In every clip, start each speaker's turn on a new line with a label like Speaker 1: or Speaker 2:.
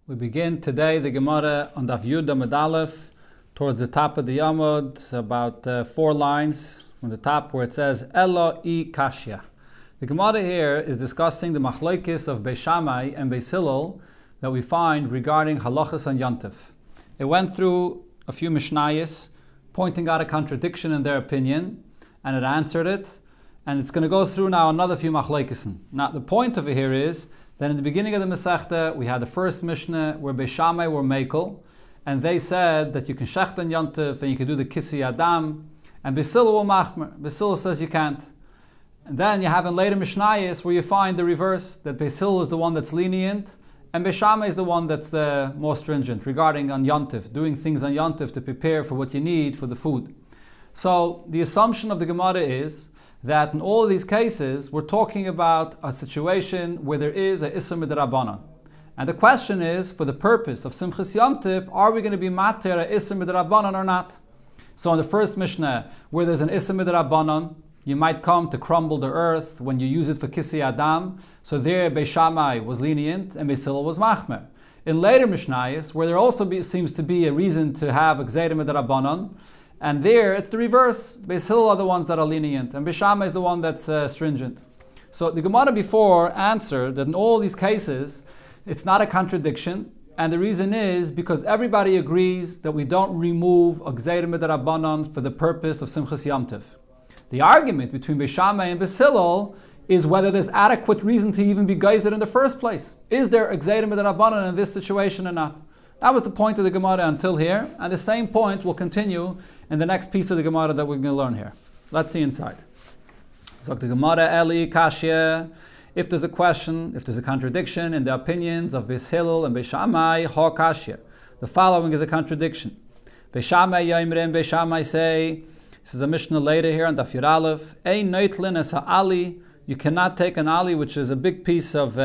Speaker 1: We begin today the Gemara on Daf Yud Amud Aleph, towards the top of the Amud, about 4 lines from the top where it says Elo I Kashya. The Gemara here is discussing the machlokes of Beis Shammai and Beis Hillel that we find regarding halachas and yontif. It went through a few mishnayos, pointing out a contradiction in their opinion, and it answered it. And it's going to go through now another few machlokes. Now the point of it here is that in the beginning of the Masechta, we had the first Mishnah where Beis Shammai were Mekel, and they said that you can shecht on Yontif and you can do the Kisi Adam, and Beis Hillel were Machmer. Beis Hillel says you can't. And then you have in later Mishnayos where you find the reverse, that Beis Hillel is the one that's lenient, and Beis Shammai is the one that's the more stringent regarding on Yontif, doing things on Yontif to prepare for what you need for the food. So the assumption of the Gemara is that in all of these cases, we're talking about a situation where there is a Issa Midrabanan. And the question is, for the purpose of Simchas Yontif, are we going to be mater a Issa Midrabanan or not? So in the first Mishnah, where there's an Issa Midrabanan, you might come to crumble the earth when you use it for Kisi Adam. So there, Beis Shammai was lenient and Beis Hillel was Machmer. In later Mishnayos, where there also seems to be a reason to have a Gzeira Midrabanan, and there, it's the reverse. Beis Hillel are the ones that are lenient, and Beis Shammai is the one that's stringent. So the Gemara before answered that in all these cases, it's not a contradiction, and the reason is because everybody agrees that we don't remove a Gzeira Midrabanan for the purpose of Simchas Yontif. The argument between Beis Shammai and Beis Hillel is whether there's adequate reason to even be geyser in the first place. Is there a Gzeira Midrabanan in this situation or not? That was the point of the Gemara until here, and the same point will continue in the next piece of the Gemara that we're going to learn here. Let's see inside. So the Gemara Eli Kashya. If there's a question, if there's a contradiction in the opinions of Beis Hillel and Beis Shammai, ha Kashya. The following is a contradiction. Beis Shammai Yaimrim, Beis Shammai say, this is a Mishnah later here on Daf Yud Aleph, Ein noitlin es ha'ali. You cannot take an ali, which is a big piece of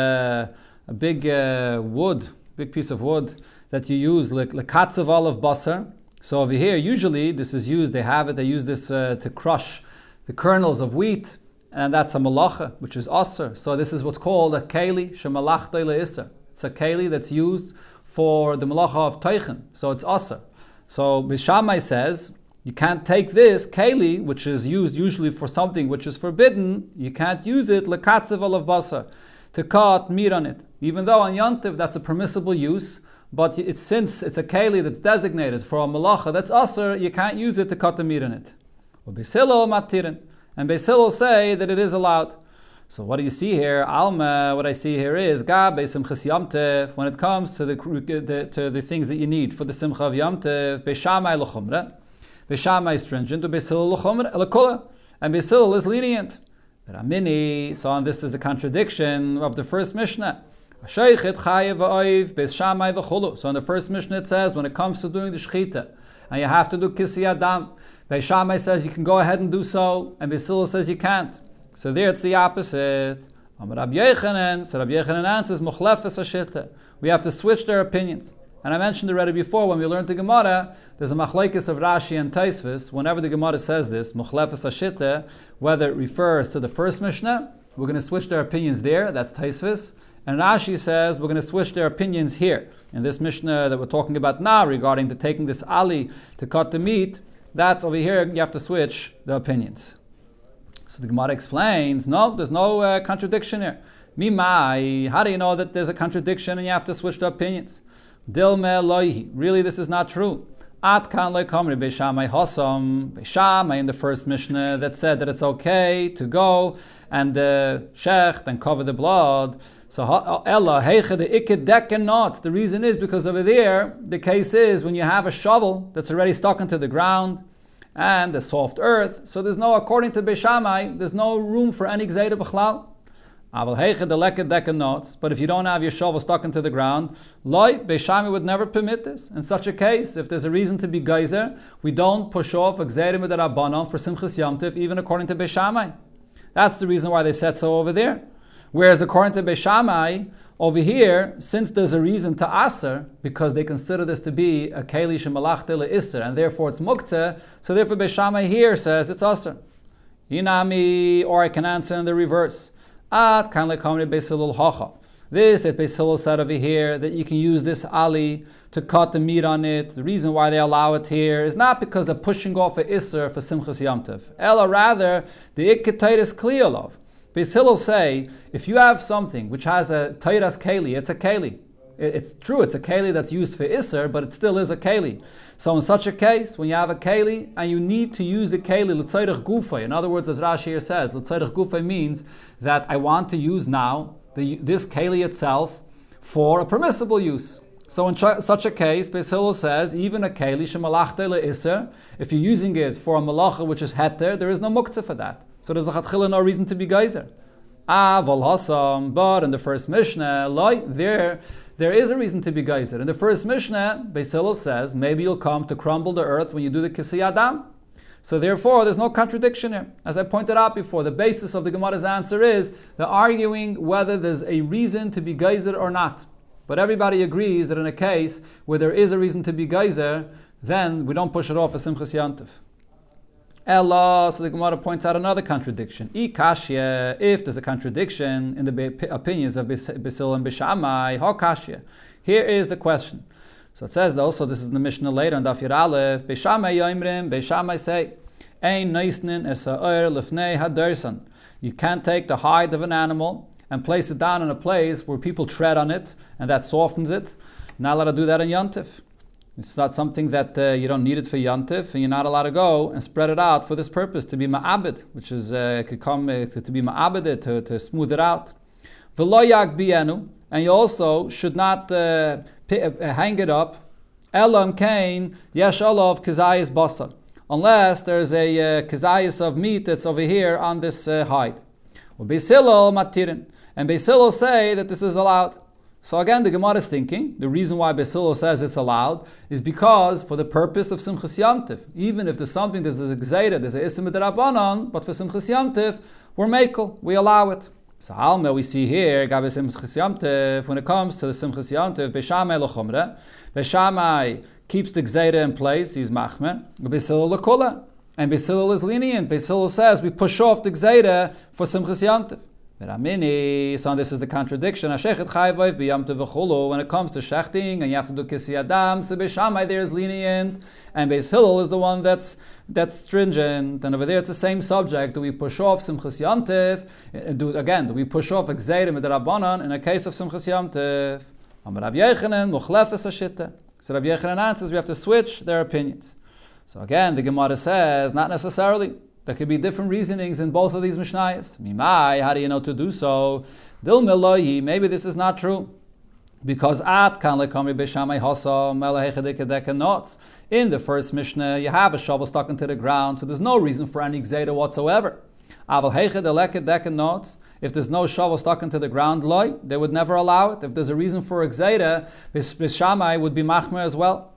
Speaker 1: big piece of wood that you use, like lekatzav olive basar. So over here, usually this is used, they use this to crush the kernels of wheat, and that's a malacha, which is aser. So this is what's called a keli, shemalach le'isser. It's a keli that's used for the malacha of teichen, so it's aser. So Beis Shammai says, you can't take this keli, which is used usually for something which is forbidden, you can't use it, lekatzav olive basar, to cut meat on it. Even though on Yontif that's a permissible use, but since it's a keli that's designated for a malacha that's aser, you can't use it to cut the meat in it. Beis Hillel matirin, and Beis Hillel say that it is allowed. So what do you see here? Alma, what I see here is gab simchas yomtev. When it comes to the things that you need for the simcha of yomtev, Beis Shammai l'chumra, Beis Shammai is stringent, Beis Hillel l'chumra l'kola, and Beis Hillel is lenient. So this is the contradiction of the first Mishnah. So in the first Mishnah it says, when it comes to doing the shechita, and you have to do Kisi Adam, Beis Shammai says you can go ahead and do so, and Beis Hillel says you can't. So there it's the opposite. So Rabbi Yochanan answers, we have to switch their opinions. And I mentioned already before, when we learned the Gemara, there's a machlokes of Rashi and Tosfos. Whenever the Gemara says this, Mochlefes Hashita, whether it refers to the first Mishnah, we're going to switch their opinions there, that's Tosfos. And Rashi says we're going to switch their opinions here. In this Mishnah that we're talking about now regarding the taking this ali to cut the meat, that over here you have to switch the opinions. So the Gemara explains, no, there's no contradiction here. Mimai, how do you know that there's a contradiction and you have to switch the opinions? Dilme loihi, really this is not true. At kan lekamri Beis Shammai hasam, Beis Shammai in the first Mishnah that said that it's okay to go and shecht and cover the blood. So Ella heiche the iked decken not. The reason is because over there the case is when you have a shovel that's already stuck into the ground and the soft earth. So there's no, according to Beis Shammai, there's no room for any gzeira b'chlal. Aval heiche the leked decken not. But if you don't have your shovel stuck into the ground, loy Beis Shammai would never permit this. In such a case, if there's a reason to be geyser, we don't push off a gzeira midrabanan for simchas yomtiv, even according to Beis Shammai. That's the reason why they said so over there. Whereas according to Beis Shammai, over here, since there's a reason to aser, because they consider this to be a keli shemalach le'isser, and therefore it's muktzeh, so therefore Beis Shammai here says it's aser. Inami, or I can answer in the reverse. At kan lekamri Beis Hillel hacha. This, if Beis Hillel said over here, that you can use this ali to cut the meat on it. The reason why they allow it here is not because they're pushing off a Isser for Simchas Yom Tov. Ella, rather, the Ikketayris Kliyolov. Beis Hillel say, if you have something which has a Tayras Keli, it's a Keli. It's true, it's a Keli that's used for Isser, but it still is a Keli. So in such a case, when you have a Keli and you need to use the Keli L'tzayrich Gufay, in other words, as Rashi here says, L'tzayrich Gufay means that I want to use now this Keli itself for a permissible use. So in such a case, Beis Hillel says, even a Keli Shemalachta Le'Isser, if you're using it for a Malacha which is Heter, there is no Muktzah for that. So there's no reason to be geyser. But in the first Mishnah, there is a reason to be geyser. In the first Mishnah, Beis Hillel says, maybe you'll come to crumble the earth when you do the Kisei Adam. So therefore, there's no contradiction here. As I pointed out before, the basis of the Gemara's answer is they're arguing whether there's a reason to be geyser or not. But everybody agrees that in a case where there is a reason to be geyser, then we don't push it off as Simchas Yom Tov. Ella, so the Gemara points out another contradiction. Kashya, if there's a contradiction in the opinions of Beis Hillel and Beis Shammai, how kashya? Here is the question. So it says though, so this is in the Mishnah later on Daf Yud Aleph, Beis Shammai Yoimrim, Beis Shammai say, Ein noisnin es ha'or lefnei hadersan. You can't take the hide of an animal and place it down in a place where people tread on it, and that softens it. You're not allowed to do that in Yom Tov. It's not something that you don't need it for Yom Tov, and you're not allowed to go and spread it out for this purpose, to be ma'abed, which is could come to be ma'abed, to smooth it out. V'lo yagbienu, and you also should not hang it up. Elam kain yesh olav kazayis basar, unless there's a kazayis of meat that's over here on this hide. Well, Beis Hillel matirin, and Beis Hillel say that this is allowed. So again, the Gemara is thinking, the reason why Beis Hillel says it's allowed is because for the purpose of Simchas Yom Tov, even if there's something, there's a Gzeira, there's a Issa Midrabanan, but for Simchas Yom Tov, we're Mekel, we allow it. So Halma, we see here, Gabe Simchas Yom Tov, when it comes to the Simchas Yom Tov, Beis Shammai L'chumra, Beis Shammai keeps the Gzeira in place, he's Machmer, Beis Hillel L'kula, and Beis Hillel is lenient. Beis Hillel says we push off the Gzeira for Simchas Yom Tov. So this is the contradiction. When it comes to shechting and you have to do Kisei Adam, so Beis Shammai there is lenient, and Beis Hillel is the one that's stringent. And over there it's the same subject. Do we push off Simchas Yom Tov? Do we push off Gzeira Midrabanan in a case of Simchas Yom Tov? So Rabbi Yechanan answers we have to switch their opinions. So again, the Gemara says not necessarily. There could be different reasonings in both of these Mishnayos. Mimai, how do you know to do so? Dil meloyi, maybe this is not true. Because at kan lekamri Beis hasa melahechadekadeka notes. In the first Mishnah, you have a shovel stuck into the ground, so there's no reason for any gzeira whatsoever. Aval hechadekadeka notes. If there's no shovel stuck into the ground, loy, they would never allow it. If there's a reason for a gzeira, Beis Shammai would be machmer as well.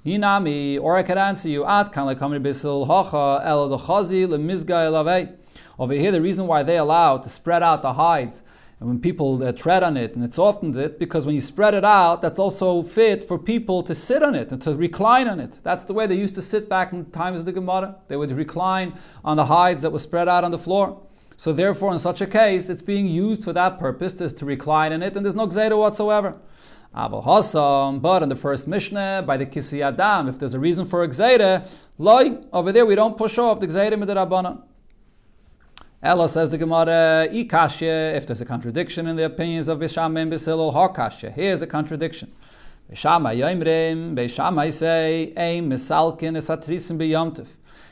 Speaker 1: Hinami, or I could answer you, Ad kan lekamri Beis Hillel hacha el dechazi lemizga elavei. Over here, the reason why they allow to spread out the hides, and when people tread on it, and it softens it, because when you spread it out, that's also fit for people to sit on it and to recline on it. That's the way they used to sit back in the times of the Gemara. They would recline on the hides that were spread out on the floor. So therefore, in such a case, it's being used for that purpose, to recline in it, and there's no gzeira whatsoever. But in the first Mishnah, by the Kisei Adam, if there's a reason for a gzeira, loy, over there we don't push off the gzeira midrabanan. Ella says the Gemara, kashya, if there's a contradiction in the opinions of Beis Shammai and Beis Hillel, ha kashya. Here's the contradiction. Beis Shammai yoimrim, Beis Shammai say, ein misalkin es hatrisim b'Yom Tov.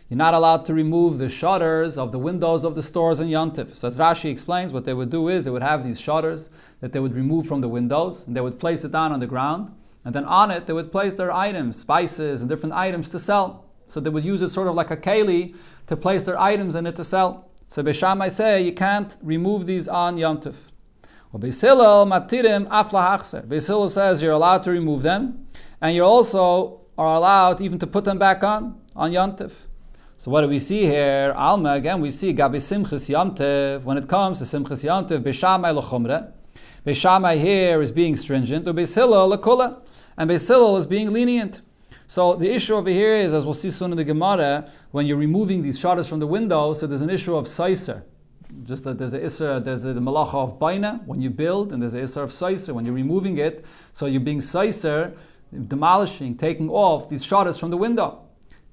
Speaker 1: You're not allowed to remove the shutters of the windows of the stores in Yom Tov. So as Rashi explains, what they would do is they would have these shutters that they would remove from the windows, and they would place it down on the ground, and then on it they would place their items, spices and different items to sell. So they would use it sort of like a keli to place their items in it to sell. So Beis Shammai say you can't remove these on Yom Tov. Well, Beis Hillel matirim afla hachser. Beis Hillel says you're allowed to remove them, and you also are allowed even to put them back on Yom Tov. So what do we see here? Alma, again, we see Gabi Simchas Yom Tov. When it comes to Simchas Yom Tov, Beis Shammai l'chumra. Beis Shammai here is being stringent, or Beis Hillel l'kula, and Beis Hillel is being lenient. So the issue over here is, as we'll see soon in the Gemara, when you're removing these shutters from the window, so there's an issue of seiser. Just that there's a isser, there's the malacha of baina when you build, and there's a isser of seiser when you're removing it. So you're being seiser, demolishing, taking off these shutters from the window.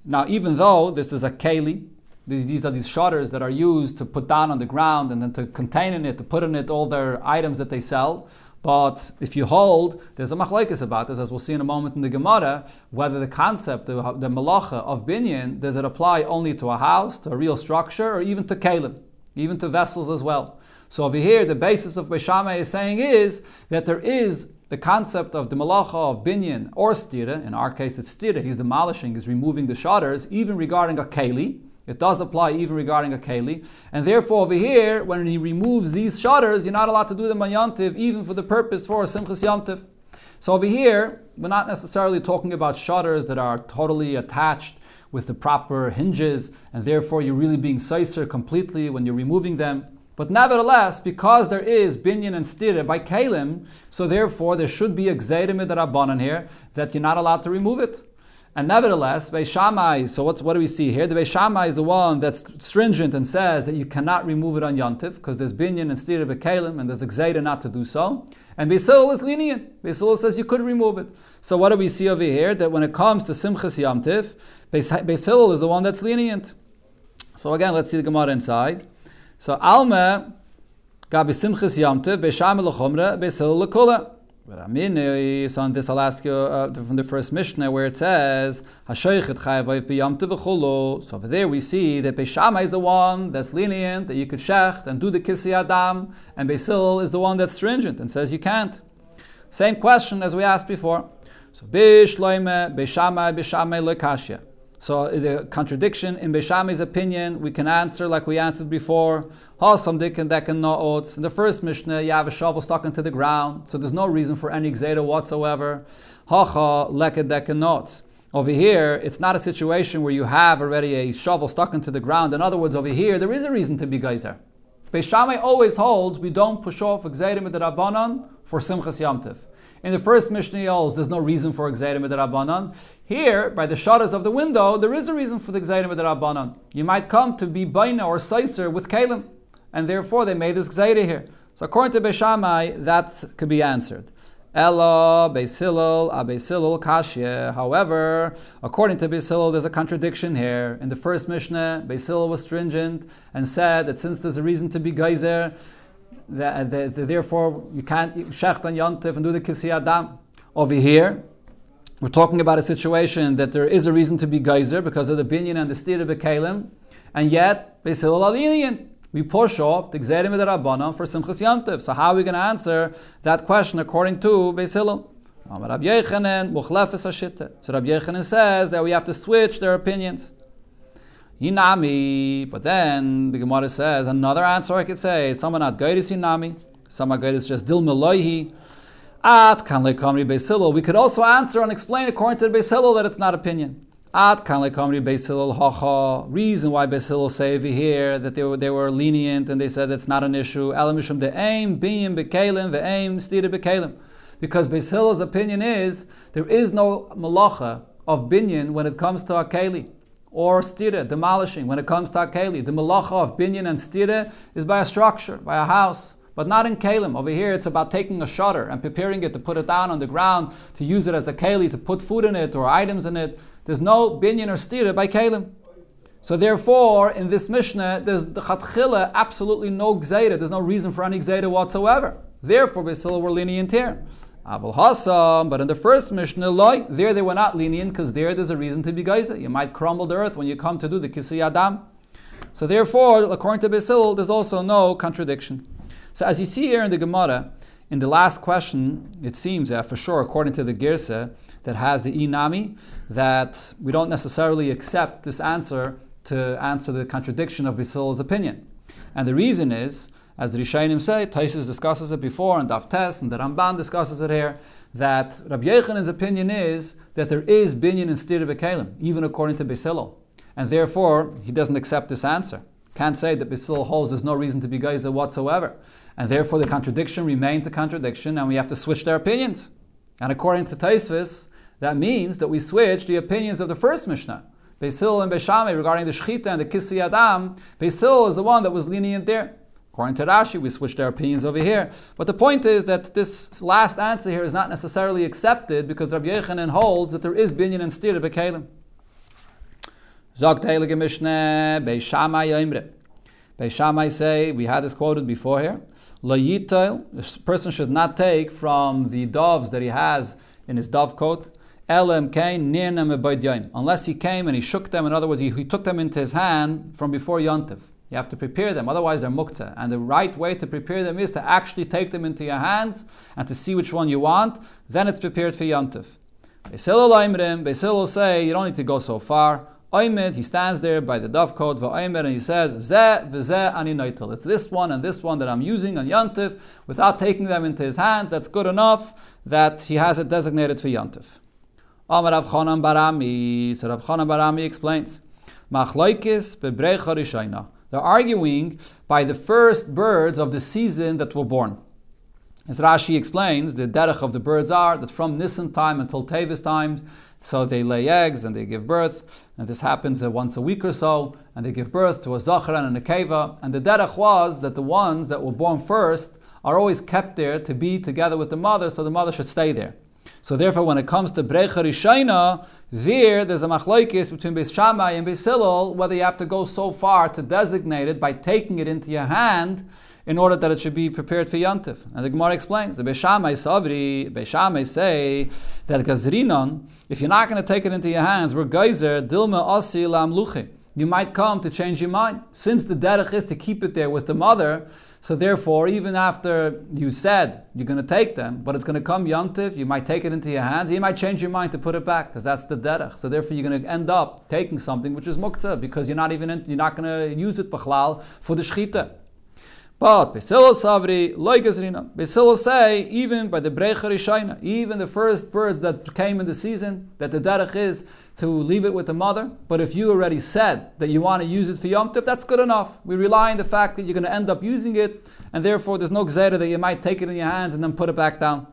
Speaker 1: Now, even though this is a keli, these are these shutters that are used to put down on the ground and then to contain in it, to put in it all their items that they sell. But if you hold, there's a machlekes about this, as we'll see in a moment in the Gemara, whether the concept of the malacha of binyan, does it apply only to a house, to a real structure, or even to kelim, even to vessels as well. So over here, the basis of Beis Shammai is saying is that there is the concept of the malacha of binyan or stira. In our case, it's stira. He's demolishing, he's removing the shutters, even regarding a keli. It does apply even regarding a keli. And therefore over here, when he removes these shutters, you're not allowed to do them on Yontiv, even for the purpose for Simchas Yontiv. So over here, we're not necessarily talking about shutters that are totally attached with the proper hinges, and therefore you're really being seiser completely when you're removing them. But nevertheless, because there is binyan and stira by kelim, so therefore there should be a gzeira midrabanan here, that you're not allowed to remove it. And nevertheless, Beis Shammai, so what do we see here? The Beis Shammai is the one that's stringent and says that you cannot remove it on Yontif, because there's binyan and stira b'kelim, and there's a gzeira not to do so. And Beis Hillel is lenient. Beis Hillel says you could remove it. So what do we see over here? That when it comes to Simchas Yontif, Beis Hillel is the one that's lenient. So again, let's see the Gemara inside. So Alma, Gabi Simchas Yontif, Beis Shammai l'chumra, Beis Hillel l'kula. So on this I'll ask you from the first Mishnah where it says Hashoichet chayav b'yamtiv v'chulu. So over there we see that Beis Shammai is the one that's lenient, that you could shecht and do the kisi adam, and Beis Hillel is the one that's stringent and says you can't. Same question as we asked before. So Bishloime Beis Shammai lekashya. So the contradiction in Beis Shammai's opinion, we can answer like we answered before. In the first Mishnah, you have a shovel stuck into the ground, so there's no reason for any gzeira whatsoever. Over here, it's not a situation where you have already a shovel stuck into the ground. In other words, over here, there is a reason to be geyser. Beis Shammai always holds we don't push off a gzeira midrabanan for Simchas Yom. In the first Mishnah, he holds there's no reason for a gzeira midrabanan. Here, by the shutters of the window, there is a reason for the gzeira midrabanan. You might come to be baina or seiser with kalim, and therefore they made this gzeira here. So according to Beis Shammai, that could be answered. Ella Beis Hillel, Beis Hillel kashya. However, according to Beis Hillel, there's a contradiction here. In the first Mishnah, Beis Hillel was stringent and said that since there's a reason to be geyser, therefore you can't shecht on Yontif and do the kisi adam. Over here, we're talking about a situation that there is a reason to be geyser because of the binyan and the stira b'kelim, and yet Beis Hillel are lenient. We push off the gzeira midrabanan for Simchas Yontif. So how are we going to answer that question according to Beis Hillel? So Rabbi Yochanan says that we have to switch their opinions. Hinami, but then the Gemara says another answer I could say. Some are not geiris hinami, some are geiris just dil meloihi. At kan lekamri Beis Hillel. We could also answer and explain according to the Beis Hillel that it's not opinion. At kan lekamri Beis Hillel hacha. Reason why Beis Hillel say over here that they were lenient and they said it's not an issue. Elamishum the aim being bekalim the aim stira bekalim. Because Beis Hillel's opinion is there is no malacha of binyan when it comes to akeli. Or stira, demolishing. When it comes to akeli, the malacha of binyan and stira is by a structure, by a house, but not in kelim. Over here, it's about taking a shutter and preparing it to put it down on the ground, to use it as a keli, to put food in it or items in it. There's no binyan or stira by kelim. So therefore, in this Mishnah, there's the chatchila, absolutely no gzeira. There's no reason for any gzeira whatsoever. Therefore, Beis Hillel were lenient here. Aval Hassam, but in the first Mishnah, there they were not lenient because there's a reason to be geyser. You might crumble the earth when you come to do the Kisi Adam. So therefore, according to Beis Hillel, there's also no contradiction. So as you see here in the Gemara, in the last question, it seems for sure, according to the Girsa that has the Inami, that we don't necessarily accept this answer to answer the contradiction of Beis Hillel's opinion. And the reason is, as the Rishayim say, Taisus discusses it before, and Daf Tes, and the Ramban discusses it here, that Rabbi Yochanan's opinion is that there is binyan and stira b'kelim, even according to Beis Hillel. And therefore, he doesn't accept this answer. Can't say that Beis Hillel holds there's no reason to be geyser whatsoever. And therefore, the contradiction remains a contradiction, and we have to switch their opinions. And according to Taisus, that means that we switch the opinions of the first Mishnah. Beis Hillel and Beis Shammai regarding the Shechita and the Kisi Adam, Beis Hillel is the one that was lenient there. According to Rashi, we switched our opinions over here. But the point is that this last answer here is not necessarily accepted because Rabbi Yochanan holds that there is binyan and stira b'kelim. Zog Heilige Mishneh, Beis Shammai Yoimre. Beis Shammai say, we had this quoted before here, Lo yitel, this person should not take from the doves that he has in his dovecoat, unless he came and he shook them. In other words, he took them into his hand from before Yontif. You have to prepare them, otherwise they're muktzah. And the right way to prepare them is to actually take them into your hands and to see which one you want. Then it's prepared for Yontif. Beis Hillel will say, you don't need to go so far. Oimid, he stands there by the dovecoat, and he says, Zeh v'zeh ani noitel. It's this one and this one that I'm using on Yontif without taking them into his hands. That's good enough that he has it designated for Yontif. Amar Rav Chanan Barami. So Rav Chanan Barami explains, Machloikis bebrecha rishayna. They're arguing by the first birds of the season that were born. As Rashi explains, the derech of the birds are that from Nisan time until Tevis time, so they lay eggs and they give birth, and this happens once a week or so, and they give birth to a zachar and a nekeva. And the derech was that the ones that were born first are always kept there to be together with the mother, so the mother should stay there. So therefore, when it comes to Brecha Rishayna, there's a machlokes between Beis Shammai and Beis Hillel, whether you have to go so far to designate it by taking it into your hand in order that it should be prepared for Yontif. And the Gemara explains, the Beis Shammai say that Gazrinon, if you're not going to take it into your hands, we're geyser, dilma asi lam luche. You might come to change your mind. Since the derech is to keep it there with the mother, so therefore, even after you said you're going to take them, but it's going to come Yontif, you might take it into your hands, you might change your mind to put it back, because that's the derech. So therefore, you're going to end up taking something which is muktzah, because you're not going to use it b'chlal for the shchita. But Beis Hillel savri loy gazrina. Beis Hillel say even by the brecha rishayna, even the first birds that came in the season, that the derech is to leave it with the mother. But if you already said that you want to use it for Yom Tov, that's good enough. We rely on the fact that you're going to end up using it, and therefore there's no gzeira that you might take it in your hands and then put it back down.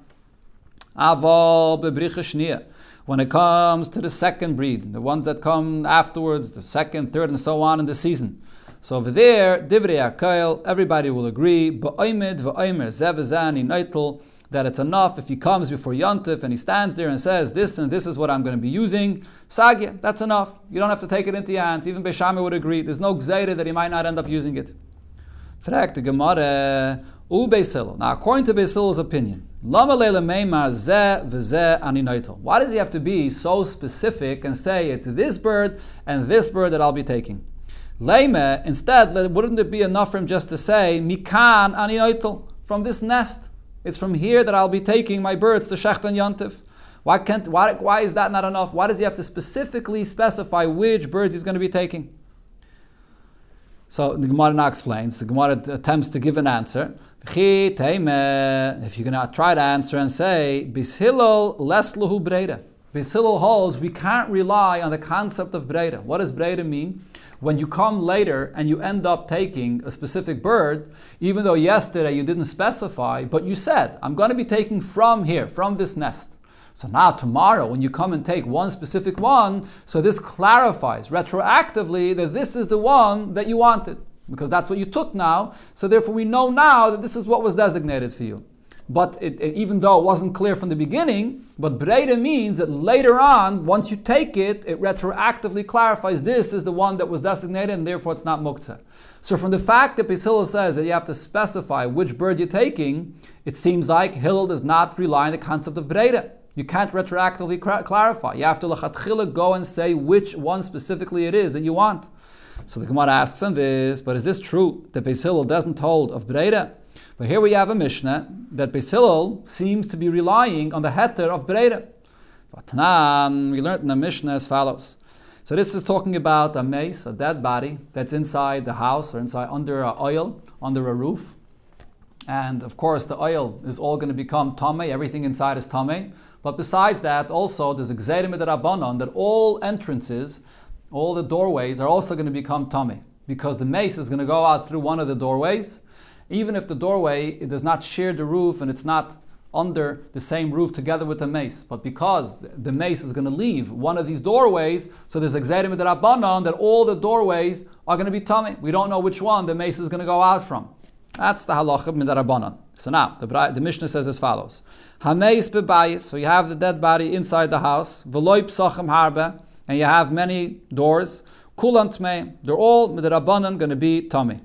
Speaker 1: Aval bebricha shniya. When it comes to the second breed, the ones that come afterwards, the second, third, and so on in the season. So over there, divrei hakol, everybody will agree, ba'oimid va'oimer zeh v'zeh ani noitel, that it's enough if he comes before Yontif and he stands there and says, this and this is what I'm going to be using, sagya, that's enough. You don't have to take it into your hands. Even Beis Shammai would agree. There's no gzeira that he might not end up using it. Frag the Gemara, Beis Hillel. Now, according to Beis Hillel's opinion, lama leila meimar zeh v'zeh ani noitel. Why does he have to be so specific and say it's this bird and this bird that I'll be taking? Leime, instead, wouldn't it be enough for him just to say, Mikan ani noitel, from this nest? It's from here that I'll be taking my birds to Shecht and Yontif. Why is that not enough? Why does he have to specifically specify which birds he's going to be taking? So the Gemara now explains, the Gemara attempts to give an answer. If you're going to try to answer and say, Beis Hillel les lahu breida. Beis Hillel holds we can't rely on the concept of breida. What does breida mean? When you come later and you end up taking a specific bird, even though yesterday you didn't specify, but you said, I'm going to be taking from here, from this nest. So now tomorrow when you come and take one specific one, so this clarifies retroactively that this is the one that you wanted, because that's what you took now. So therefore we know now that this is what was designated for you. But even though it wasn't clear from the beginning, but breida means that later on, once you take it, it retroactively clarifies this is the one that was designated, and therefore it's not muktzah. So from the fact that Beis Hillel says that you have to specify which bird you're taking, it seems like Hillel does not rely on the concept of breida. You can't retroactively clarify. You have to lechatchila go and say which one specifically it is that you want. So the Gemara asks on this, but is this true that Beis Hillel doesn't hold of breida? But here we have a Mishnah that Beis Hillel seems to be relying on the heter of breida. We learned in the Mishnah as follows. So this is talking about a mace, a dead body that's inside the house or inside under a oil, under a roof. And of course the oil is all going to become tamei, everything inside is tamei. But besides that, also there's a gzeira midrabanan that all entrances, all the doorways are also going to become tamei, because the mace is going to go out through one of the doorways. Even if the doorway it does not share the roof and it's not under the same roof together with the mace, but because the mace is going to leave one of these doorways, so there's a gzeira midrabanan that all the doorways are going to be tamei. We don't know which one the mace is going to go out from. That's the halacha midarabanan. So now, the Mishnah says as follows. Hameis bebayis, so you have the dead body inside the house, v'loi psachim harbe, and you have many doors, kulan tmei, they're all midarabanan going to be tummy.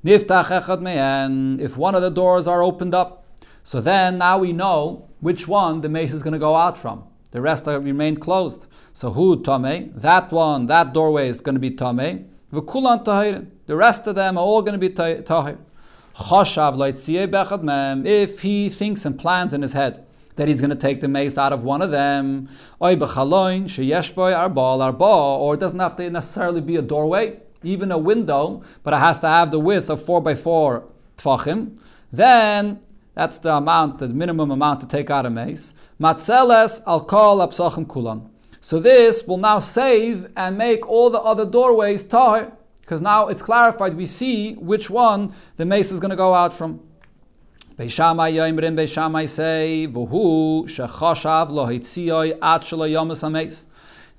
Speaker 1: Niftach echad me'en, if one of the doors are opened up, so then now we know which one the mace is going to go out from. The rest are remained closed. So who tamei? That one, that doorway is going to be tamei. V'kulan tahir. The rest of them are all going to be tahir. Chashav lo'itzieh bechad mem. If he thinks and plans in his head that he's going to take the mace out of one of them, oy b'chaloin sheyesh boy arba, or it doesn't have to necessarily be a doorway, even a window, but it has to have the width of 4x4 tfachim. Then that's the amount, the minimum amount to take out a mace. Matzeles al kol apsachim kulan. So this will now save and make all the other doorways tahir, because now it's clarified. We see which one the mace is going to go out from. Beis Shammai yoimrim, Beis Shammai say, v'hu shechashav lo hitziyoi at shelo yomas hameis.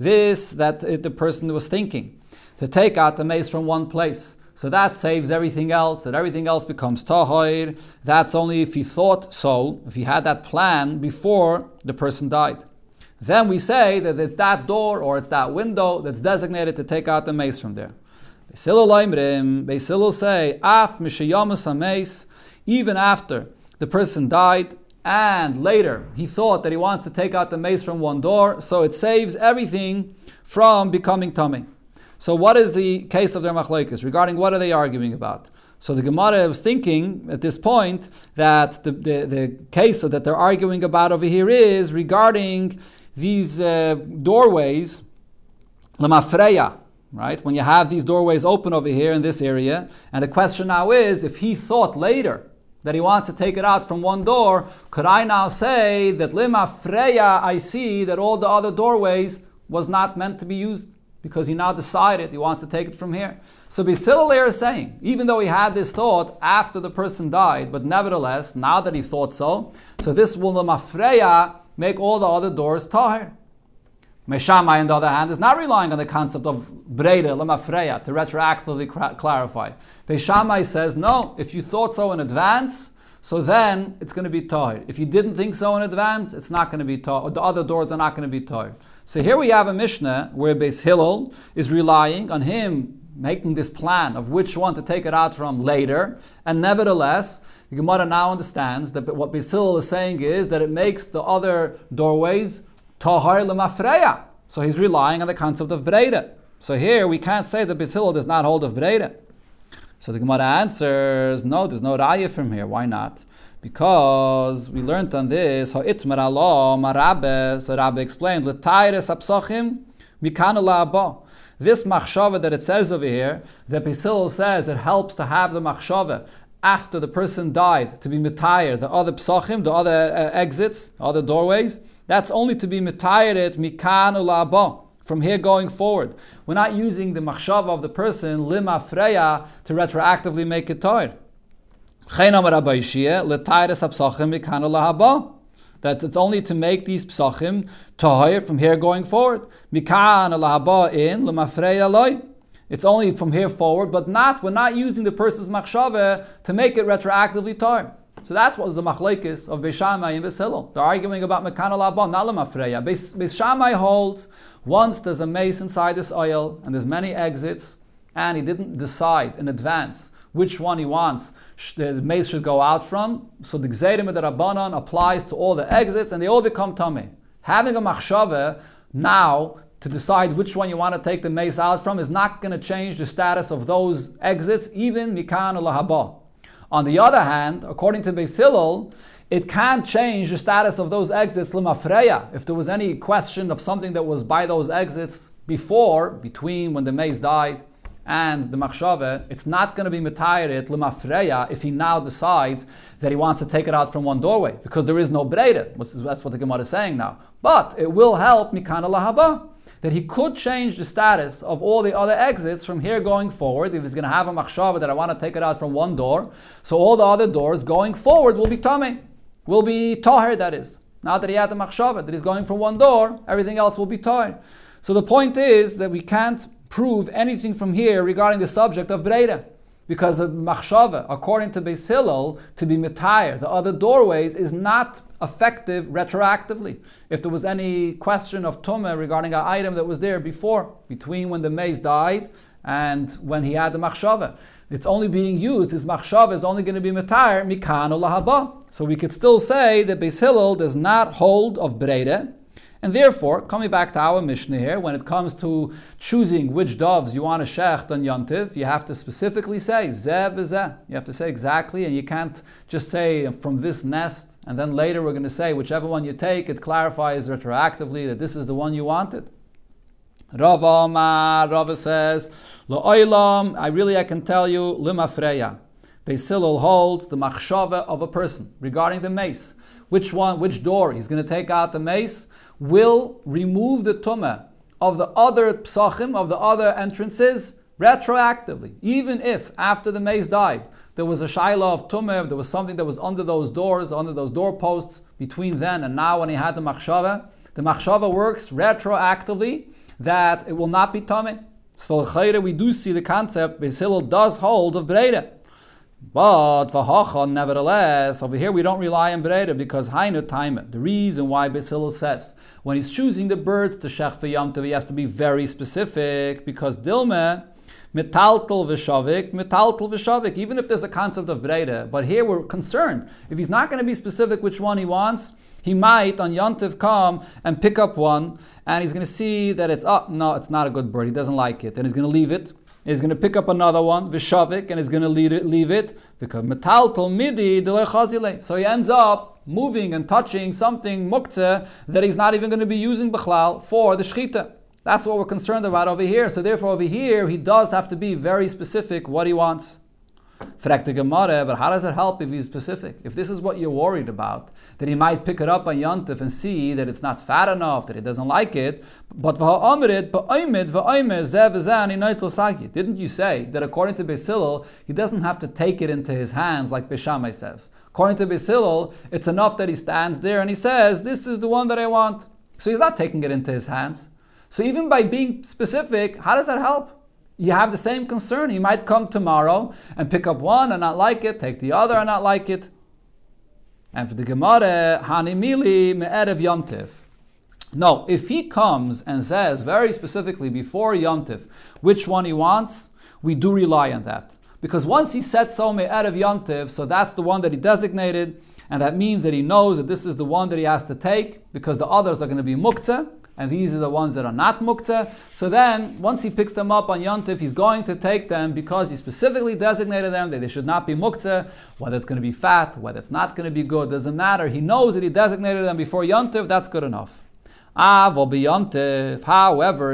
Speaker 1: This that the person was thinking to take out the mace from one place. So that saves everything else, that everything else becomes tahir. That's only if he thought so, if he had that plan before the person died. Then we say that it's that door or it's that window that's designated to take out the mace from there. Beis Hillel say, af mishayamas hameis, even after the person died and later he thought that he wants to take out the mace from one door, so it saves everything from becoming tummy. So what is the case of their machlokes? Regarding what are they arguing about? So the Gemara was thinking at this point that the case that they're arguing about over here is regarding these doorways, lemafreya, right? When you have these doorways open over here in this area, and the question now is, if he thought later that he wants to take it out from one door, could I now say that lemafreya, I see that all the other doorways was not meant to be used? Because he now decided he wants to take it from here. So Beis Hillel is saying, even though he had this thought after the person died, but nevertheless, now that he thought so this will lemafreya make all the other doors tahir. Beis Shammai, on the other hand, is not relying on the concept of breida, lemafreya, to retroactively clarify. Beis Shammai says, no, if you thought so in advance, so then it's going to be tahir. If you didn't think so in advance, it's not going to be tahir, or the other doors are not going to be tahir. So here we have a Mishnah where Beis Hillel is relying on him making this plan of which one to take it out from later, and nevertheless, the Gemara now understands that what Beis Hillel is saying is that it makes the other doorways tahar lemafreya. So he's relying on the concept of breida. So here we can't say that Beis Hillel does not hold of breida. So the Gemara answers, no, there's no raya from here. Why not? Because we learned on this, ha'itmer Allah, marabe, so Rabbi explained, l'tayres apsochim, mikana la'aba. This machshava that it says over here, that Beis Hillel says it helps to have the machshava after the person died, to be mitayr, the other psochim, the other exits, the other doorways, that's only to be mitayret, mikana la'aba, from here going forward. We're not using the machshava of the person, lima freya, to retroactively make it tayr. That it's only to make these psachim tahir from here going forward. It's only from here forward, but we're not using the person's machshava to make it retroactively tahir. So that's what was the machlekes of Beis Shammai and Beis Hillel. They're arguing about mekana la'aba, not lemafreya. Beis Shammai holds once there's a mace inside this oil and there's many exits, and he didn't decide in advance which one he wants the mace should go out from, so the Gzeirim Rabbanon applies to all the exits and they all become tamei. Having a machshava now to decide which one you want to take the mace out from is not going to change the status of those exits, even mikan lahaba. On the other hand, according to Beis Hillel, it can't change the status of those exits lemafreya. If there was any question of something that was by those exits between when the mace died and the machshava, it's not going to be metayiret lemafreya if he now decides that he wants to take it out from one doorway, because there is no breida. That's what the Gemara is saying now. But it will help mikana lahaba, that he could change the status of all the other exits from here going forward. If he's going to have a machshava that I want to take it out from one door, so all the other doors going forward will be tamei, will be tahir, that is. Now that he had the machshava that he's going from one door, everything else will be tahir. So the point is that we can't prove anything from here regarding the subject of breida. Because the machshava, according to Beis Hillel, to be mitayr, the other doorways, is not effective retroactively. If there was any question of tumah regarding an item that was there before, between when the mace died and when he had the machshava, it's only being used, his machshava is only going to be mitayr mikan or lahaba. So we could still say that Beis Hillel does not hold of breide. And therefore, coming back to our Mishnah here, when it comes to choosing which doves you want to shecht on Yontif, you have to specifically say, zeh v'zeh. You have to say exactly, and you can't just say from this nest, and then later we're going to say whichever one you take, it clarifies retroactively that this is the one you wanted. Rava says, Lo'olam, I can tell you, limafreya. Beis Hillel holds the machshava of a person regarding the mace. Which door he's going to take out the mace will remove the tumah of the other psachim, of the other entrances, retroactively. Even if, after the mace died, there was a shaila of tumah, there was something that was under those doors, under those doorposts, between then and now when he had the machshava works retroactively, that it will not be tumah. So we do see the concept, Beis Hillel does hold of breida. But v'hacha, nevertheless, over here we don't rely on breida because hainu taima. The reason why Beis Hillel says when he's choosing the birds to shech v'yom tov, he has to be very specific because dilme metaltel v'shavik. Even if there's a concept of breida, but here we're concerned if he's not going to be specific which one he wants. He might on Yontif come and pick up one, and he's going to see that it's it's not a good bird. He doesn't like it, and he's going to leave it. He's going to pick up another one, Vishavik, and he's going to leave it, because metaltal midi delechazile. So he ends up moving and touching something muktzeh that he's not even going to be using b'chlal for the shechita. That's what we're concerned about over here. So therefore over here, he does have to be very specific what he wants. Fragt the Gemara, but how does it help if he's specific? If this is what you're worried about, that he might pick it up on Yontif and see that it's not fat enough, that he doesn't like it, but didn't you say that according to Beis Hillel, he doesn't have to take it into his hands like Beis Shammai says? According to Beis Hillel, it's enough that he stands there and he says, this is the one that I want. So he's not taking it into his hands. So even by being specific, how does that help? You have the same concern. He might come tomorrow and pick up one and not like it, take the other and not like it. And for the Gemara, Hanimili me'erev Yontif. No, if he comes and says very specifically before Yontif which one he wants, we do rely on that. Because once he said so me'erev Yontif, so that's the one that he designated, and that means that he knows that this is the one that he has to take, because the others are going to be muktzeh, and these are the ones that are not muktzeh. So then, once he picks them up on Yontif, he's going to take them because he specifically designated them that they should not be muktzeh, whether it's going to be fat, whether it's not going to be good, doesn't matter. He knows that he designated them before Yontif, that's good enough. However,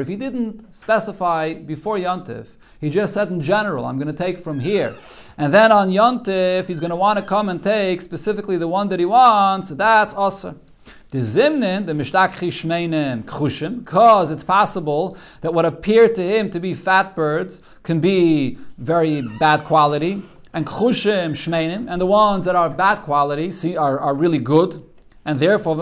Speaker 1: if he didn't specify before Yontif, he just said in general, I'm going to take from here. And then on Yontif, he's going to want to come and take specifically the one that he wants, that's asur. The zimnin, the mishdakchi shmeinim kchushim, because it's possible that what appear to him to be fat birds can be very bad quality, and kchushim shmeinim, and the ones that are bad quality are really good, and therefore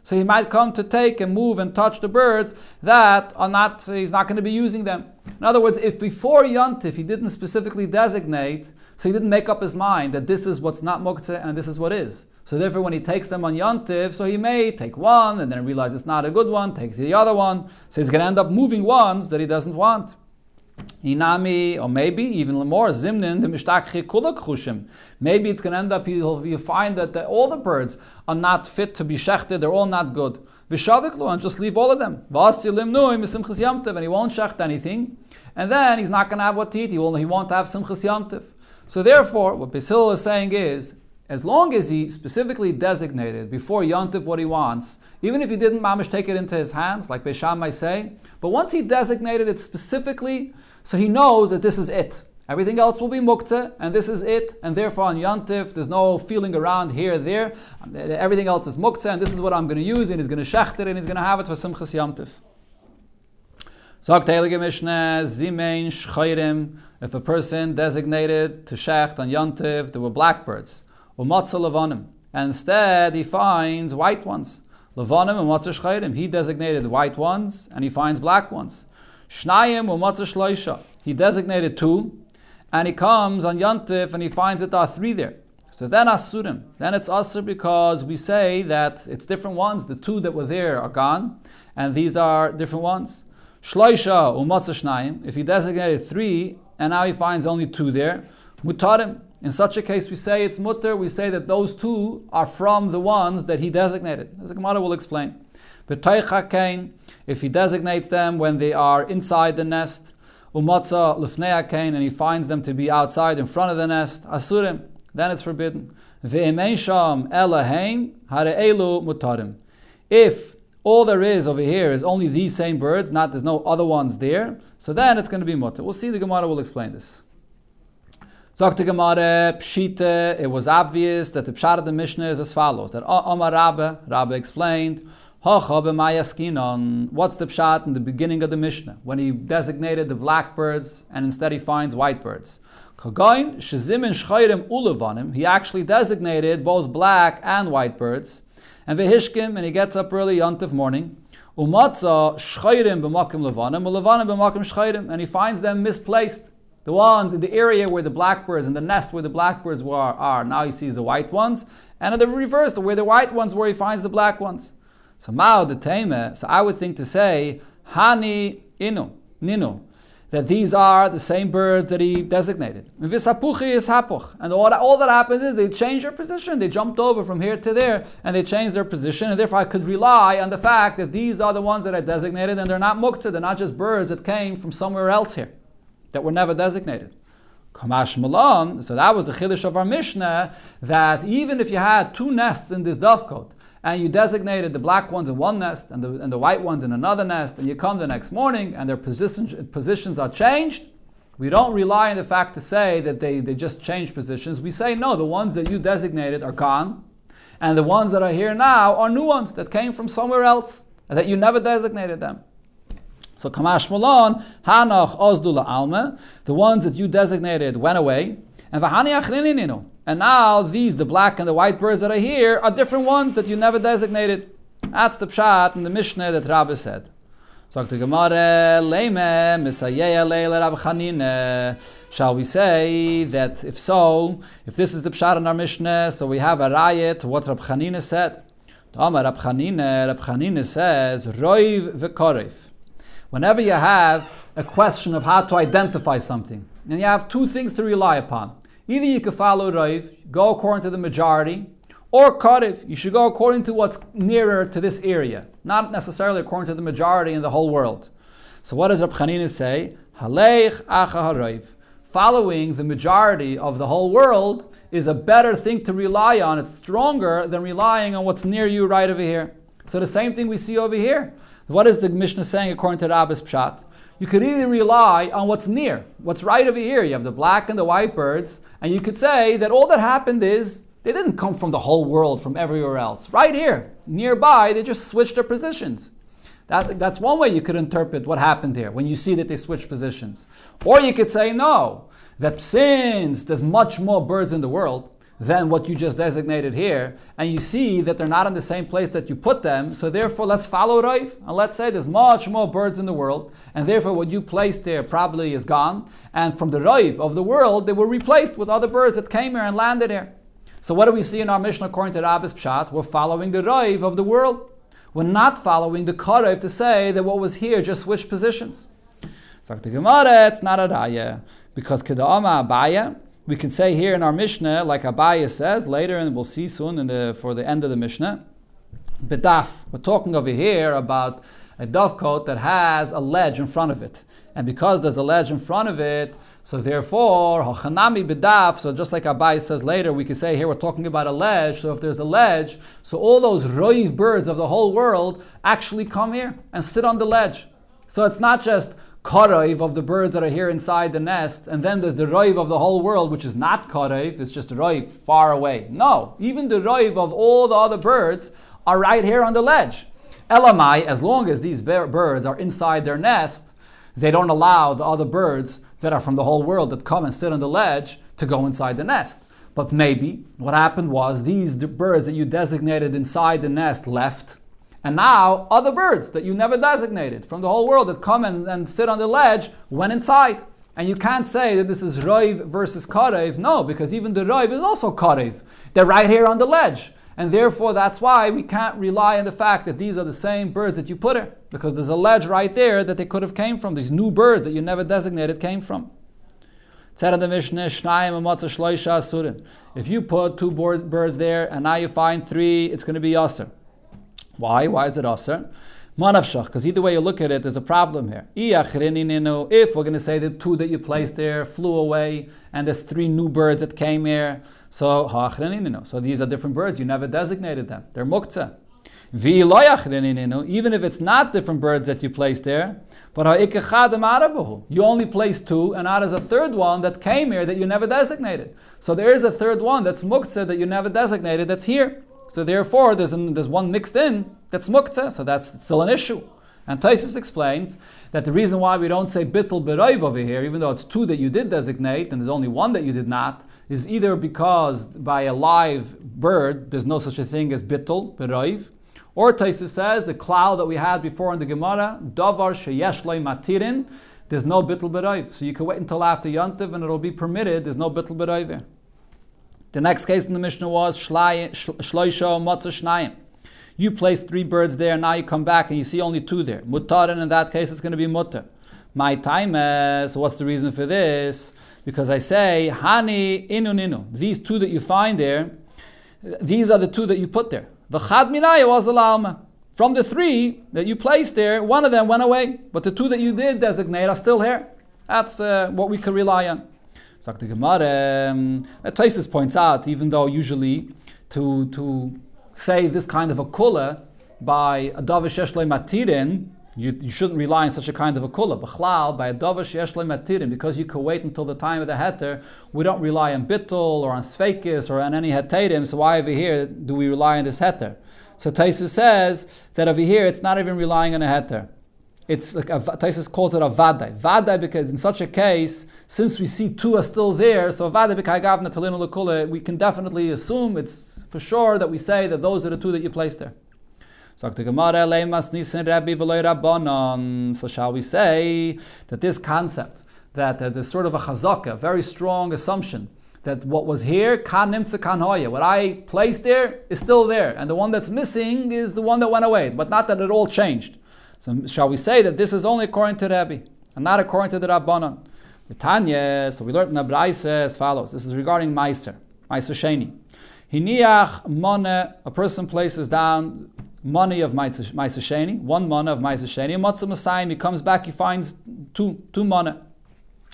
Speaker 1: so he might come to take and move and touch the birds that are not, he's not going to be using them. In other words, if before Yontif he didn't specifically designate, so he didn't make up his mind that this is what's not muktzeh and this is what is. So therefore when he takes them on Yontif, so he may take one and then realize it's not a good one, take the other one. So he's going to end up moving ones that he doesn't want. Inami, or maybe even more, zimnin, the mishtakchi kulak chushim. Maybe it's going to end up, you'll find that all the birds are not fit to be shechted, they're all not good. Vishaviklu, and just leave all of them. And he won't shecht anything. And then he's not going to have what to eat, he won't have simchas yamtiv. So therefore, what Beis Hillel is saying is, as long as he specifically designated before Yontif what he wants, even if he didn't mamish take it into his hands, like Beis Shammai say, but once he designated it specifically, so he knows that this is it. Everything else will be muktzeh, and this is it, and therefore on Yontif, there's no feeling around here, there. Everything else is muktzeh, and this is what I'm going to use, and he's going to shecht it, and he's going to have it for simchas Yontif. If a person designated to shecht on Yontif, there were blackbirds, or matzah levanim, and instead he finds white ones. Levanim and matzah shchayrim. He designated white ones, and he finds black ones. Shnayim u'matzah shloisha. He designated 2, and he comes on Yantif and he finds that there are 3 there. So then asurim. Then it's asur because we say that it's different ones. The 2 that were there are gone, and these are different ones. Shloisha u'matzah shnayim. If he designated 3, and now he finds only 2 there, mutarim. In such a case, we say it's mutter. We say that those 2 are from the ones that he designated. As the Gemara will explain. If he designates them when they are inside the nest, umatza lifnei kain, and he finds them to be outside in front of the nest, asurim, then it's forbidden. Ve'emeisham elahein hare'elu mutarim. If all there is over here is only these same birds, there's no other ones there, so then it's going to be mutter. We'll see, the Gemara will explain this. Sagt the Gemara, Pshite, it was obvious that the Pshat of the Mishnah is as follows, that Omar Rabbe explained, what's the Pshat in the beginning of the Mishnah, when he designated the black birds and instead he finds white birds. He actually designated both black and white birds, and Vehishkim, and he gets up early Yontif morning, and he finds them misplaced. The area where the blackbirds and the nest where the blackbirds are, now he sees the white ones, and in the reverse, where the white ones, where he finds the black ones. So I would think to say, Hani Ninu, that these are the same birds that he designated. And all that happens is they change their position. They jumped over from here to there, and they changed their position, and therefore I could rely on the fact that these are the ones that I designated, and they're not muktzah, they're not just birds that came from somewhere else here, that were never designated. Kamash Malan, so that was the chiddush of our Mishnah, that even if you had 2 nests in this dovecote, and you designated the black ones in one nest and the white ones in another nest, and you come the next morning and their positions are changed, we don't rely on the fact to say that they just changed positions. We say, no, the ones that you designated are gone, and the ones that are here now are new ones that came from somewhere else, and that you never designated them. So Kamash Malon, Hanach Ozdula Alma, the ones that you designated went away, and Vahani Achrininu. And now these, the black and the white birds that are here, are different ones that you never designated. That's the pshat in the Mishnah that Rabbi said. So the Gemara, Leime, Misayeya Leila Rab Chanine. Shall we say that if this is the pshat in our Mishnah, so we have a rayat to what Rab Chanine said. Rab Chanine says, Roiv v'korev. Whenever you have a question of how to identify something, and you have 2 things to rely upon. Either you can follow Raiv, go according to the majority, or Karev, you should go according to what's nearer to this area, not necessarily according to the majority in the whole world. So what does Rab Chanina say? Haleich acha haraiv. Following the majority of the whole world is a better thing to rely on. It's stronger than relying on what's near you right over here. So the same thing we see over here. What is the Mishnah saying according to Rabbi's Pshat? You could either rely on what's near, what's right over here. You have the black and the white birds, and you could say that all that happened is they didn't come from the whole world, from everywhere else. Right here, nearby, they just switched their positions. That's one way you could interpret what happened here, when you see that they switched positions. Or you could say, no, that since there's much more birds in the world than what you just designated here, and you see that they're not in the same place that you put them, so therefore let's follow Raif, and let's say there's much more birds in the world, and therefore what you placed there probably is gone, and from the Raif of the world, they were replaced with other birds that came here and landed here. So what do we see in our Mishnah according to Rabbi's Pshat? We're following the Raif of the world. We're not following the Karev to say that what was here just switched positions. So the Gemara, it's not a Raya, because Keda'ama Abaya, we can say here in our Mishnah, like Abaya says later, and we'll see soon for the end of the Mishnah, Bedaf. We're talking over here about a dovecote that has a ledge in front of it. And because there's a ledge in front of it, so therefore, Hachanami Bedaf, so just like Abaya says later, we could say here we're talking about a ledge, so if there's a ledge, so all those roiv birds of the whole world actually come here and sit on the ledge. So it's not just Karev of the birds that are here inside the nest, and then there's the Roiv of the whole world, which is not Karev, it's just Roiv far away. No, even the Roiv of all the other birds are right here on the ledge. Elamai, as long as these birds are inside their nest, they don't allow the other birds that are from the whole world that come and sit on the ledge to go inside the nest. But maybe what happened was these birds that you designated inside the nest left, And now other birds that you never designated from the whole world that come and sit on the ledge went inside. And you can't say that this is Roiv versus Karev. No, because even the Roiv is also Karev. They're right here on the ledge. And therefore, that's why we can't rely on the fact that these are the same birds that you put here. Because there's a ledge right there that they could have came from. These new birds that you never designated came from. If you put two birds there and now you find three, it's going to be Aser. Why? Why is it Aser? Manavshach, because either way you look at it, there's a problem here. If we're going to say the two that you placed there flew away and there's three new birds that came here, so these are different birds, you never designated them. They're muktzah. Even if it's not different birds that you placed there, but you only placed two, and now there's a third one that came here that you never designated. So there is a third one that's muktzah that you never designated that's here. So therefore, there's one mixed in that's muktzah, so that's still an issue. And Taisus explains that the reason why we don't say bittul beroiv over here, even though it's two that you did designate and there's only one that you did not, is either because by a live bird there's no such a thing as bittul beroiv, or Taisus says the cloud that we had before in the Gemara, davar sheyesh lo matirin, there's no bittul beroiv. So you can wait until after Yontiv and it'll be permitted. There's no bittul beroiv here. The next case in the Mishnah was shloisha matzah shnayim. You placed three birds there, now you come back and you see only two there. Mutar, and in that case it's going to be mutter. My time, so what's the reason for this? Because I say, hani inu. These two that you find there, these are the two that you put there. V'chad minaya was alalma. From the three that you placed there, one of them went away, but the two that you did designate are still here. That's what we could rely on. So the Gemara, Taisus points out, even though usually to say this kind of a kula by a davar sheyesh lo matirin, you shouldn't rely on such a kind of a kula. B'chlal, by a davar sheyesh lo matirin, because you could wait until the time of the heter, we don't rely on bittul or on sveikis or on any heterim, so why over here do we rely on this heter? So Taisus says that over here it's not even relying on a heter. It's like Taisus calls it a vadai. Vadai because in such a case, since we see two are still there, so vadai b'kai gavna talinu l'kula, we can definitely assume it's for sure that we say that those are the two that you placed there. So shall we say that this concept, that there's sort of a chazaka, a very strong assumption, that what was here, kan nimtza kan hoya, what I placed there is still there, and the one that's missing is the one that went away, but not that it all changed. So shall we say that this is only according to Rebbe and not according to the Rabbanon? The Tanya, so we learned in the Beitza as follows. This is regarding Meiser Sheni. Hiniach money, a person places down money of Meiser Sheni, one money of Meiser Sheni, and Matzah Masayim, he comes back, he finds two money.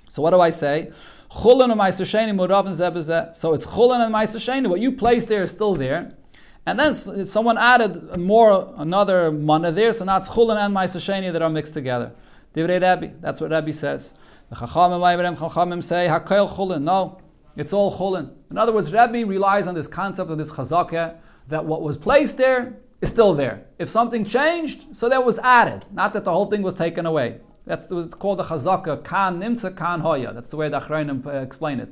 Speaker 1: So what do I say? Chulin and Meiser Sheni murav and zebezeh. So it's Chulin and Meiser Sheni. What you placed there is still there. And then someone added another mana there, so now it's Chulin and Meiser Sheni that are mixed together. Divrei Rebbe, that's what Rebbe says. The Chachamim say, Hakoil Chulin. No, it's all Chulin. In other words, Rebbe relies on this concept of this chazakah, that what was placed there is still there. If something changed, so that was added, not that the whole thing was taken away. That's what's called the chazakah, kan nimtza kan hoya. That's the way the Achrayim explain it.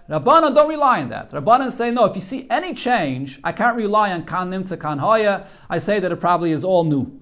Speaker 1: Rabbanan don't rely on that. Rabbanan say, no, if you see any change, I can't rely on kan nimtza kan hoya. I say that it probably is all new.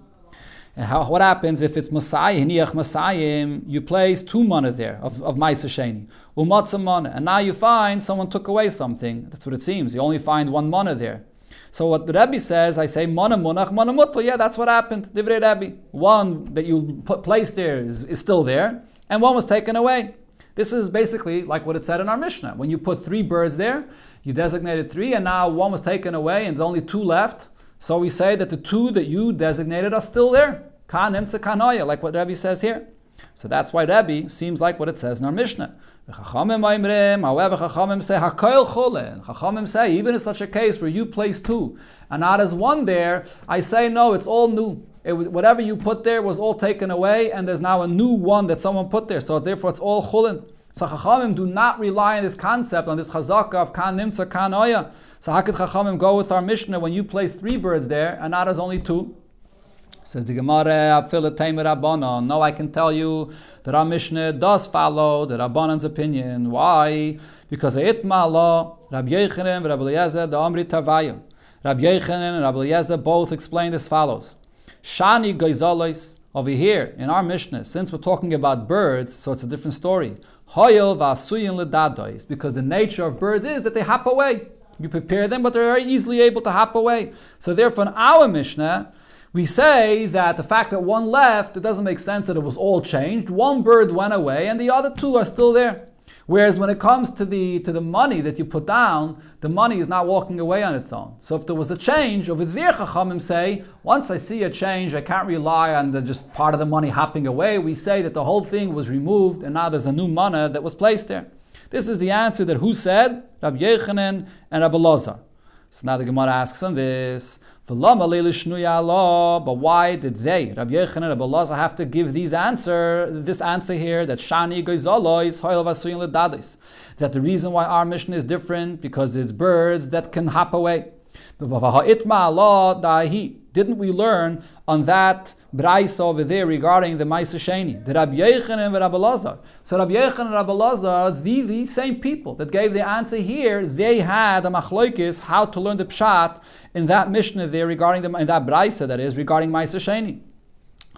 Speaker 1: And what happens if it's Masayim, Hiniach Masayim, you place two mana there of Meiser Sheni, Umatzah mana, and now you find someone took away something. That's what it seems. You only find one mana there. So what the Rebbe says, I say, mana munach, mana mutal. Yeah, that's what happened. Divrei Rebbe. One that you placed there is still there, and one was taken away. This is basically like what it said in our Mishnah. When you put three birds there, you designated three, and now one was taken away, and there's only two left. So we say that the two that you designated are still there. Kan imtza kan hoya, like what Rebbe says here. So that's why Rebbe seems like what it says in our Mishnah. However, Chachamim say, Hakoil Chulin. Chachamim say, even in such a case where you place two, and not as one there, I say, no, it's all new. Whatever you put there was all taken away, and there's now a new one that someone put there. So therefore it's all Chulin. So Chachamim do not rely on this concept, on this chazakah of kan nimtza kan hoya. So how could Chachamim go with our Mishnah when you place three birds there, and not as only two? Says the Gemara, no, I can tell you that our Mishnah does follow the Rabbanan's opinion. Why? Because Itma law, Rabbi Yochanan and Rabbi Eliezer, the Amri Tavayu. Rabbi Yochanan and Rabbi Eliezer both explained as follows. Shani Goizolos. Over here in our Mishnah, since we're talking about birds, so it's a different story. Hoyel v'asuyin ledadois, because the nature of birds is that they hop away. You prepare them, but they're very easily able to hop away. So therefore, in our Mishnah, we say that the fact that one left, it doesn't make sense that it was all changed. One bird went away, and the other two are still there. Whereas when it comes to the money that you put down, the money is not walking away on its own. So if there was a change, over there Chachamim say, once I see a change, I can't rely on just part of the money hopping away. We say that the whole thing was removed and now there's a new mana that was placed there. This is the answer that who said? Rabbi Yechanan and Rabbi Elazar. So now the Gemara asks on this, but why did they, Rabbi Yechanan and Rabbi Elazar, have to give this answer here, that Shani Goizalois, Hoyel Vasuyin Ledadis, that the reason why our mission is different, because it's birds that can hop away. Didn't we learn on that Beitza over there regarding the Ma'aser Sheni? The Rabbi Yechanan and Rabbi Elazar. So Rabbi Yechanan and Rabbi Elazar, these same people that gave the answer here, they had a machlokes how to learn the pshat in that Mishnah there regarding in that Beitza, that is, regarding Ma'aser Sheni.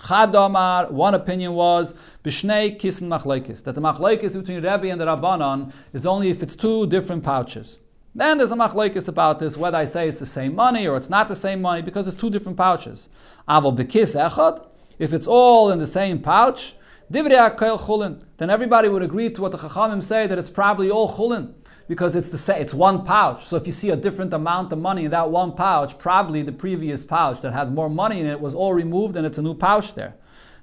Speaker 1: Chad Amar, one opinion was Bishnei Kisin machlokes, that the machlokes between Rebbe and the Rabbanon is only if it's two different pouches. Then there's a machlokes about this, whether I say it's the same money or it's not the same money, because it's two different pouches. Aval bekis echad, if it's all in the same pouch, divrei hakel chulin, then everybody would agree to what the Chachamim say, that it's probably all chulin, because it's one pouch. So if you see a different amount of money in that one pouch, probably the previous pouch that had more money in it was all removed and it's a new pouch there.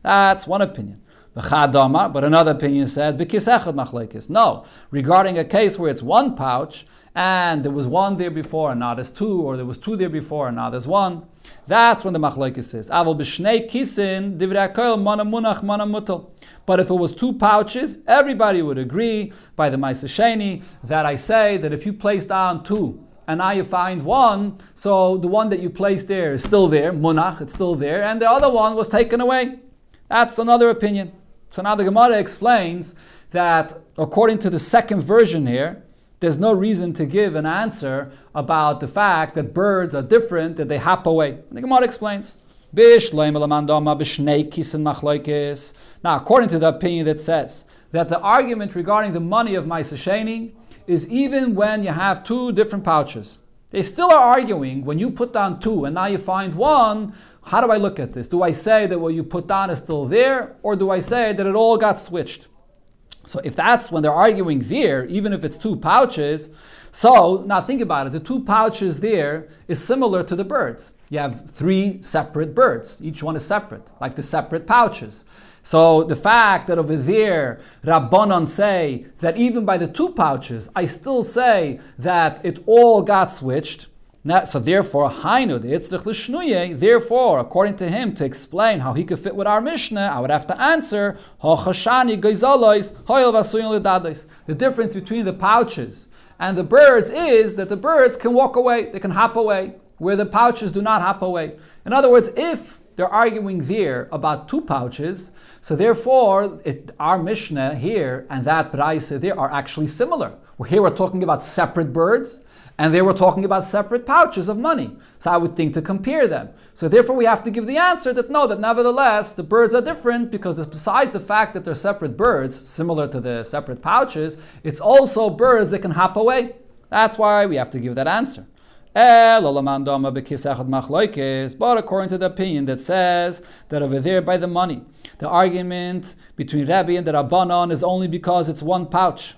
Speaker 1: That's one opinion. But another opinion said, bekis echad machlokes. No, regarding a case where it's one pouch, and there was one there before and now there's two, or there was two there before and now there's one, that's when the machlokes is. Aval b'shnei kisin divrei hakoil mana munach mana mutal. But if it was two pouches, everybody would agree by the Ma'aser Sheni that I say that if you place down two and now you find one, so the one that you placed there is still there, munach, it's still there, and the other one was taken away. That's another opinion. So now the Gemara explains that according to the second version here, there's no reason to give an answer about the fact that birds are different, that they hop away. And the Gemara explains. Now, according to the opinion that says that the argument regarding the money of Ma'aser Sheni is even when you have two different pouches. They still are arguing when you put down two and now you find one. How do I look at this? Do I say that what you put down is still there, or do I say that it all got switched? So if that's when they're arguing there, even if it's two pouches, so now think about it. The two pouches there is similar to the birds. You have three separate birds. Each one is separate, like the separate pouches. So the fact that over there, Rabbanon say that even by the two pouches, I still say that it all got switched. So therefore, therefore, according to him, to explain how he could fit with our Mishnah, I would have to answer, the difference between the pouches and the birds is that the birds can walk away, they can hop away, where the pouches do not hop away. In other words, if they're arguing there about two pouches, so therefore, our Mishnah here and that Beitza there are actually similar. Here we're talking about separate birds, and they were talking about separate pouches of money. So I would think to compare them. So therefore we have to give the answer that no, that nevertheless the birds are different, because besides the fact that they're separate birds, similar to the separate pouches, it's also birds that can hop away. That's why we have to give that answer. But according to the opinion that says that over there by the money, the argument between Rabbi and the Rabbanon is only because it's one pouch.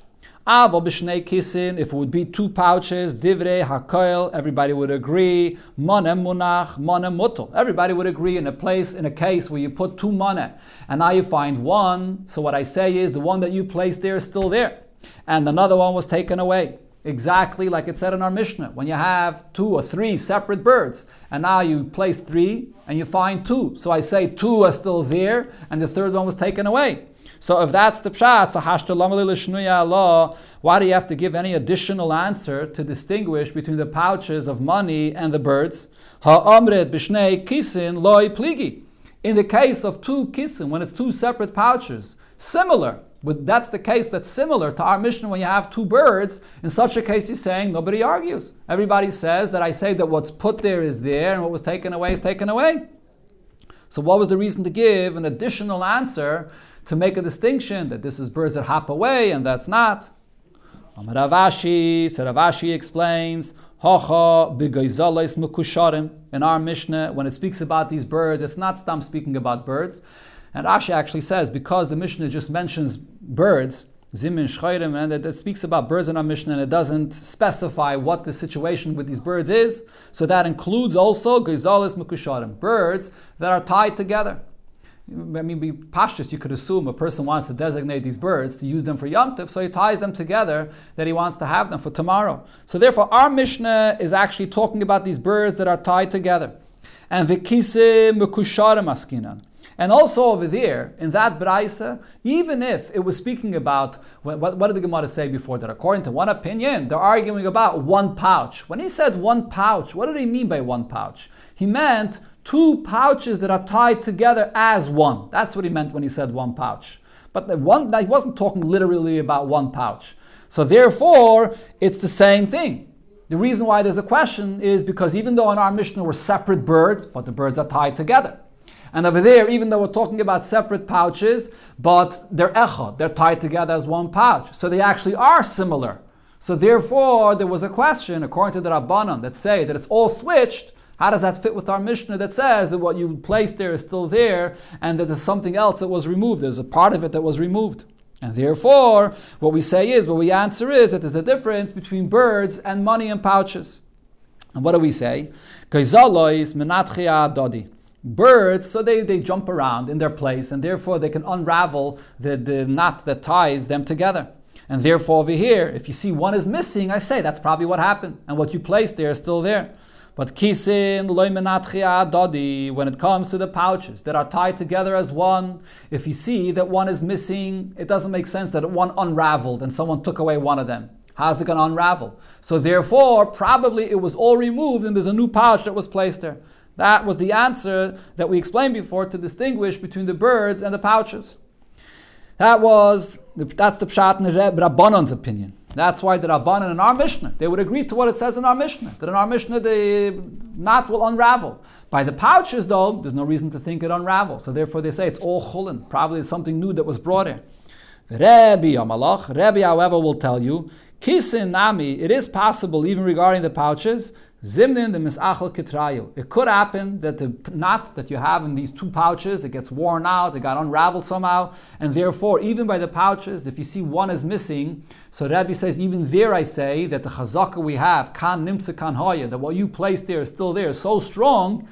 Speaker 1: If it would be two pouches, divrei hakoil, everybody would agree. Monem munach, monem mutal. Everybody would agree in a case where you put two moneh, and now you find one. So what I say is the one that you placed there is still there, and another one was taken away. Exactly like it said in our Mishnah. When you have two or three separate birds, and now you place three, and you find two. So I say two are still there, and the third one was taken away. So if that's the pshat, why do you have to give any additional answer to distinguish between the pouches of money and the birds? In the case of two kisin, when it's two separate pouches, similar. But that's the case that's similar to our Mishnah when you have two birds. In such a case, he's saying nobody argues. Everybody says that I say that what's put there is there and what was taken away is taken away. So what was the reason to give an additional answer to make a distinction that this is birds that hop away and that's not? Rav Ashi, so Rav Ashi explains, in our Mishnah, when it speaks about these birds, it's not stam speaking about birds. And Rashi actually says, because the Mishnah just mentions birds, zimin shchayrim, and it speaks about birds in our Mishnah, and it doesn't specify what the situation with these birds is, so that includes also geizalis mekusharim, birds that are tied together. I mean, be pashtus, you could assume a person wants to designate these birds to use them for Yom Tov, so he ties them together that he wants to have them for tomorrow. So therefore, our Mishnah is actually talking about these birds that are tied together. And v'kise mekusharim askinan. And also over there, in that Beitza, even if it was speaking about, what did the Gemara say before that? According to one opinion, they're arguing about one pouch. When he said one pouch, what did he mean by one pouch? He meant two pouches that are tied together as one. That's what he meant when he said one pouch. But he wasn't talking literally about one pouch. So therefore, it's the same thing. The reason why there's a question is because even though in our Mishnah we're separate birds, but the birds are tied together. And over there, even though we're talking about separate pouches, but they're echad, they're tied together as one pouch. So they actually are similar. So therefore, there was a question, according to the Rabbanan, that say that it's all switched. How does that fit with our Mishnah that says that what you placed there is still there and that there's something else that was removed? There's a part of it that was removed. And therefore, what we answer is that there's a difference between birds and money and pouches. And what do we say? Birds, so they jump around in their place and therefore they can unravel the knot that ties them together. And therefore over here, if you see one is missing, I say that's probably what happened. And what you placed there is still there. But kisin loy menatchia dodi, when it comes to the pouches that are tied together as one, if you see that one is missing, it doesn't make sense that one unraveled and someone took away one of them. How's it going to unravel? So therefore, probably it was all removed and there's a new pouch that was placed there. That was the answer that we explained before to distinguish between the birds and the pouches. That's the Pshat in Rabbanan's opinion. That's why the Rabbanan in our Mishnah, they would agree to what it says in our Mishnah, that in our Mishnah the knot will unravel. By the pouches though, there's no reason to think it unravels. So therefore they say it's all chulin. Probably it's something new that was brought in. Rebbe, however, will tell you, kisin nami, it is possible even regarding the pouches, zimnin the misachel kitrayu. It could happen that the knot that you have in these two pouches, it gets worn out, it got unraveled somehow, and therefore, even by the pouches, if you see one is missing, so Rabbi says, even there I say that the chazaka we have, kan nimtze kan hoya, that what you placed there is still there, so strong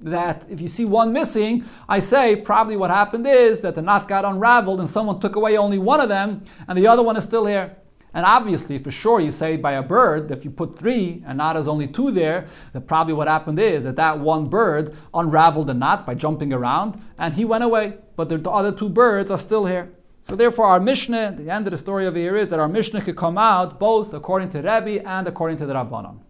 Speaker 1: that if you see one missing, I say probably what happened is that the knot got unraveled and someone took away only one of them, and the other one is still here. And obviously, for sure, you say by a bird, if you put three and not as only two there, that probably what happened is that one bird unraveled the knot by jumping around, and he went away. But the other two birds are still here. So therefore, our Mishnah, the end of the story over here is that our Mishnah could come out both according to Rebbe and according to the Rabbanan.